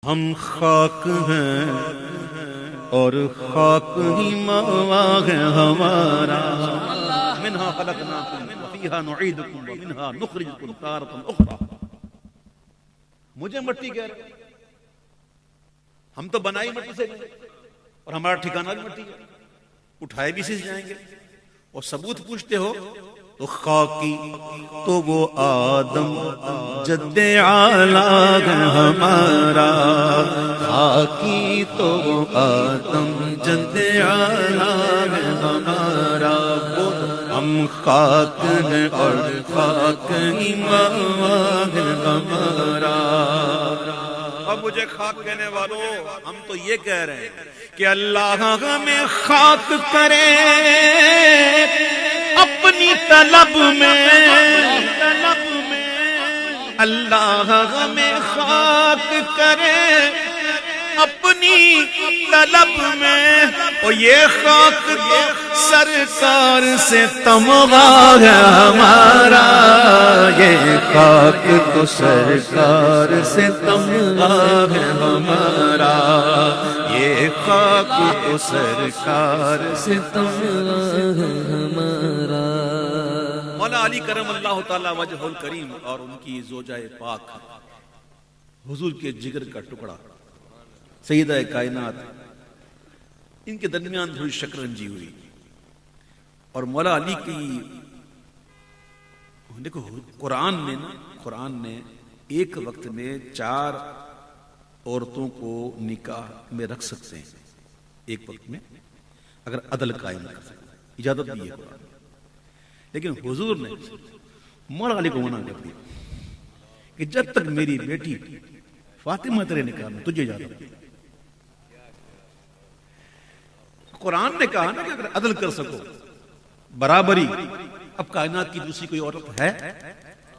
ہم خاک ہیں اور خاک ہی ماوا ہے ہمارا منہا خلقناکم وفیہا نعیدکم ومنہا نخرجکم تارۃ اخری. مجھے مٹی کہہ رہے ہم تو بنائی مٹی سے گئے اور ہمارا ٹھکانہ بھی مٹی ہے, اٹھائے بھی سے جائیں گے. اور ثبوت پوچھتے ہو تو خاکی تو وہ آدم جد اعلیٰ ہے ہمارا, خاکی تو وہ آدم جد اعلیٰ ہے ہمارا. ہم خاک ہیں اور خاک ہی ماوا ہے ہمارا. اب مجھے خاک کہنے والوں, ہم تو یہ کہہ رہے ہیں کہ اللہ ہمیں خاک کرے اپنی طلب میں, اللہ ہمیں خاک کرے اپنی طلب میں. اور یہ خاک تو سرکار سے تمغا ہے ہمارا, یہ خاک تو سرکار سے تمغا ہے ہمارا, یہ خاک تو سرکار سے تمغا ہے ہمارا. مولا علی کرم اللہ تعالی وجہ الکریم اور ان کی زوجہ پاک حضور کے جگر کا ٹکڑا سیدہ کائنات, ان کے درمیان تھوڑی شکرنجی ہوئی. اور مولا علی کی دیکھو قرآن نے ایک وقت میں 4 عورتوں کو نکاح میں رکھ سکتے ہیں ایک وقت میں, اگر عدل قائم کر سکتے, اجازت دی ہے قرآن. لیکن حضور نے مولا علی کو منع کر دیا کہ جب تک میری بیٹی فاطمہ تیرے نکاح میں تجھے اجازت دی. قرآن نے کہا نا کہ اگر عدل کر سکو, برابری, اب کائنات کی دوسری کوئی عورت ہے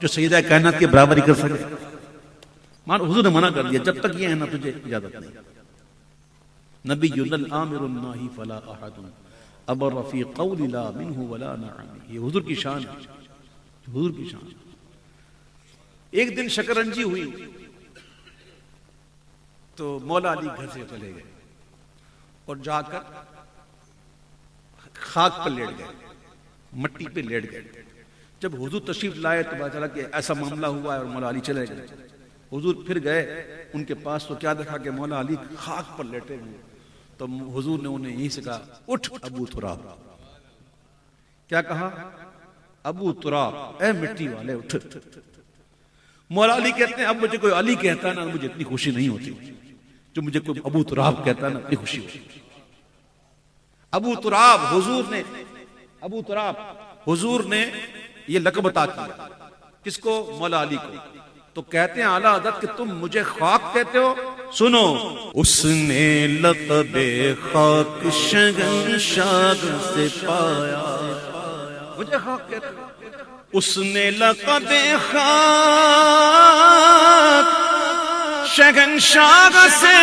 جو سیدہ کائنات کی برابری کر سکے؟ حضور نے منع کر دیا, جب تک یہ ہے نا تجھے اجازت نہیں. نبی العامر الناہی فلا احد ابر فی قول لا منہ ولا نعم. یہ حضور کی شان ہے, حضور کی شان. ایک دن شکرنجی ہوئی تو مولا علی گھر سے چلے گئے اور جا کر خاک پر لیٹ گئے, مٹی پہ لیٹ گئے. جب حضور تشریف لائے تو پتا چلا کہ ایسا معاملہ ہوا ہے اور مولا علی چلے گئے. حضور پھر گئے ان کے پاس تو کیا دیکھا کہ مولا علی خاک پر لیٹے ہوئے. تو حضور نے انہیں یہیں سے کہا, اٹھ ابو تراب. کیا کہا؟ ابو تراب, اے مٹی والے اٹھ. مولا علی کہتے ہیں اب مجھے کوئی علی کہتا ہے نا مجھے اتنی خوشی نہیں ہوتی, جو مجھے کوئی ابو تراب کہتا ہے نا اتنی خوشی ہوتی. ابو تراب حضور نے یہ لقب عطا کیا. کس کو؟ مولا علی کو. تو کہتے ہیں اعلیٰ حضرت کہ تم مجھے خاک کہتے ہو. سنو, اس نے لقب خاک شہنشاہ سے پایا. مجھے خاک کہتے ہو, اس نے لقب خاک شہنشاہ سے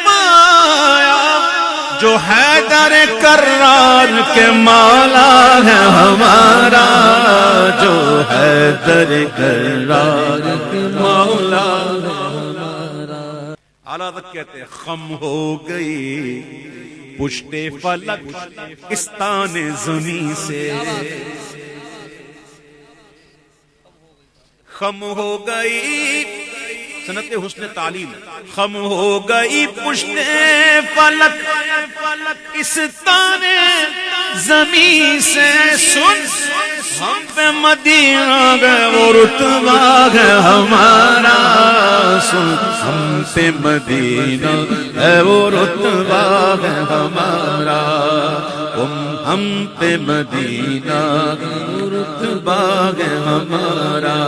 پایا, جو حیدر کرار کے مولا ہے ہمارا, جو حیدر کرار کے مولا ہے ہمارا. اعلیٰ حضرت کہتے ہیں خم ہو گئی پشت فلک استان زمین سے, خم ہو گئی سنت حسن تعلیم, خم ہو گئی پشت فلک اس تانے زمین سے. سن ہم پہ مدینہ گئے وہ رتبہ ہے ہمارا, سن ہم پہ مدینہ ہے وہ رتبہ ہے ہمارا, ہم پہ مدینہ رتبہ ہے ہمارا.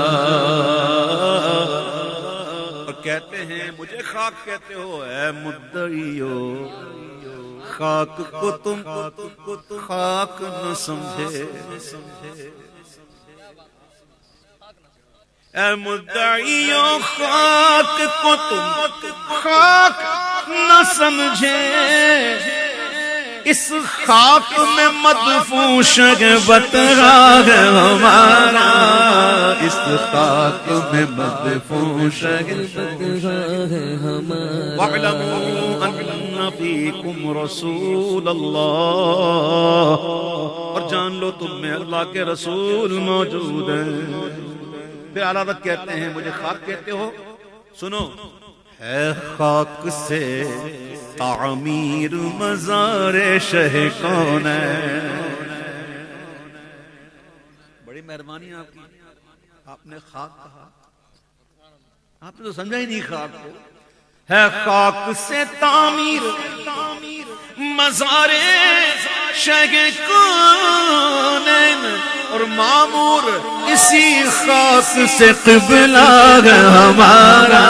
کہتے ہیں مجھے خاک کہتے ہو, اے مدعیو خاک کو تم خاک نہ سمجھے, اے مدعیو خاک کو تم خاک نہ سمجھے, اس خاک میں مدفون شگبت ہے ہمارا، اس خاک میں مدفون شگبت ہے ہمارا۔ وَاعْلَمُوا أَنَّ فِيكُمْ رَسُولَ اللَّهِ، اور جان لو تم میں اللہ کے رسول موجود ہیں۔ پھر اعلیٰ حضرت کہتے ہیں مجھے خاک کہتے ہو، سنو، ہے خاک سے تعمیر مزار شہ کون ہے۔ بڑی مہربانی آپ کی، آپ نے خاک کہا، آپ نے تو سمجھا ہی نہیں خاک کو۔ ہے خاک سے تعمیر مزار شہ کون ہے، اور معمور اسی خاک سے قبلہ ہے ہمارا،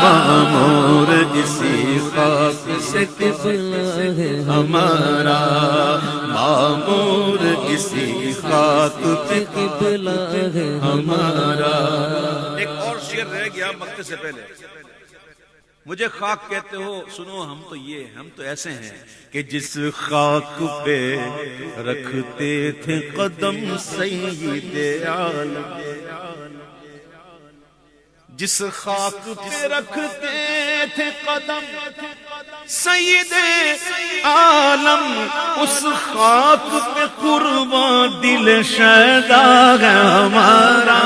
معمور اسی خاک سے قبلہ ہے ہمارا، معمور اسی خاک پہ قبلہ ہے ہمارا۔ ایک اور شعر رہ گیا مکتے سے پہلے، مجھے خاک کہتے ہو، سنو ہم تو یہ، ہم تو ایسے ہیں کہ جس خاک پہ رکھتے تھے قدم سید عالم، جس خاک پہ رکھتے تھے قدم سید عالم، اس خاک پہ قربان دل شیدا ہے ہمارا،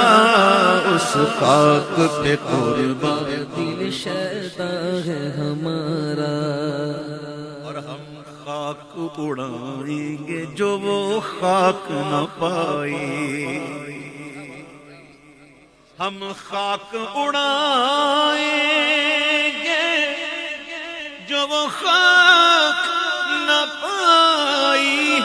اس خاک پہ قربان دل شیدا ہے ہمارا۔ اور ہم خاک اڑائیں گے جو وہ خاک نہ پائی، ہم خاک اڑائیں گے جو وہ خاک نہ پائی،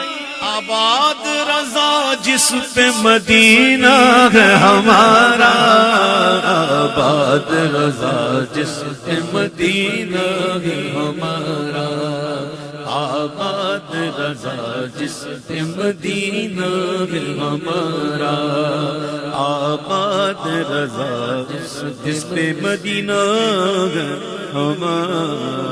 آباد رضا جس پہ مدینہ ہے ہمارا، آباد رضا جس پہ مدینہ ہے ہمارا، آباد رضا جس پہ مدینہ ہے ہمارا، آباد رضا جس پہ مدینہ ہے ہمارا۔